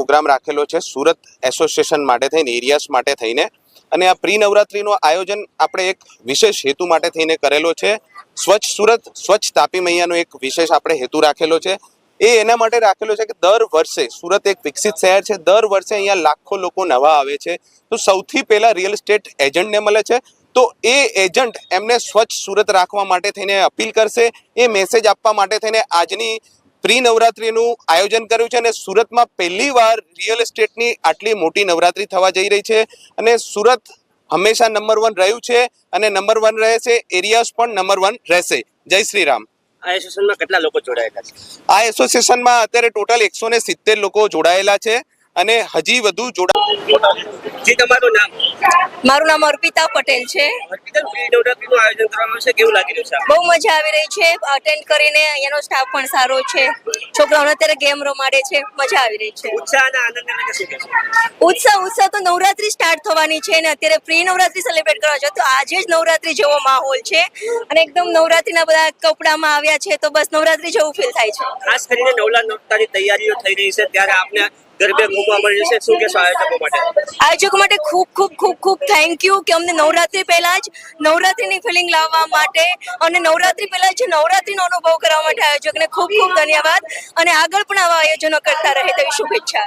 Programme રાખેલો છે Surat association માટે થઈને, એરિયાસ માટે થઈને. અને આ પ્રી નવરાત્રીનું આયોજન આપણે એક વિશેષ હેતુ માટે થઈને કરેલો છે. સ્વચ્છ સુરત, સ્વચ્છ તાપી મૈયાનો એક વિશેષ આપણે હેતુ રાખેલો છે. એ એના માટે રાખેલો છે કે દર વર્ષે સુરત એક વિકસિત શહેર છે, દર વર્ષે અહીંયા લાખો લોકો નવા આવે છે. તો સૌથી પહેલા રિયલ એસ્ટેટ એજન્ટને મળે છે, તો એ એજન્ટ એમને સ્વચ્છ સુરત રાખવા માટે થઈને અપીલ કરશે. એ મેસેજ આપવા માટે થઈને આજની પ્રી નવરાત્રીનું આયોજન કર્યું છે. અને સુરતમાં પહેલી વાર રિયલ એસ્ટેટની આટલી મોટી નવરાત્રી થવા જઈ રહી છે. અને સુરત હંમેશા નંબર 1 રહ્યું છે અને નંબર 1 રહેશે. એરિયાસ પણ નંબર 1 રહેશે. જય શ્રી રામ. આ એસોસિએશનમાં કેટલા લોકો જોડાયેલા છે? આ એસોસિએશનમાં અત્યારે ટોટલ 170 લોકો જોડાયેલા છે અને હજી વધુ જી, તમારું નામ? મારું નામ અર્પિતા પટેલ છે. અર્પિતા, પ્રી નવરાત્રીનું આયોજન કરવામાં છે, કેવું લાગી રહ્યું છે? બહુ મજા આવી રહી છે. અટેન્ડ કરીને અહીંયાનો સ્ટાફ પણ સારો છે. છોકરાઓને અત્યારે ગેમ રમાડે છે, મજા આવી રહી છે. ઉત્સાહ અને આનંદને લઈને શું કહેશો? ઉત્સાહ તો નવરાત્રી સ્ટાર્ટ થવાની છે ને અત્યારે પ્રી નવરાત્રી સેલિબ્રેટ કરવા છે, તો આજે જ નવરાત્રી જેવો માહોલ છે અને એકદમ નવરાત્રીના બધા કપડામાં આવ્યા છે, તો બસ નવરાત્રી જેવું ફીલ થાય છે. ખાસ કરીને નવલા નોરતાની તૈયારીઓ થઈ રહી છે, ત્યારે આપને ગરબે ઘૂમવા મળી છે, શું કહેશો આયોજકો માટે? આયોજકો માટે ખૂબ થેન્ક યુ કે અમને નવરાત્રી પહેલા જ નવરાત્રીની ફિલિંગ લાવવા માટે અને નવરાત્રી પહેલા જ નવરાત્રીનો અનુભવ કરવા માટે આયોજકને ખૂબ ધન્યવાદ. અને આગળ પણ આવા આયોજનો કરતા રહે તેવી શુભેચ્છા.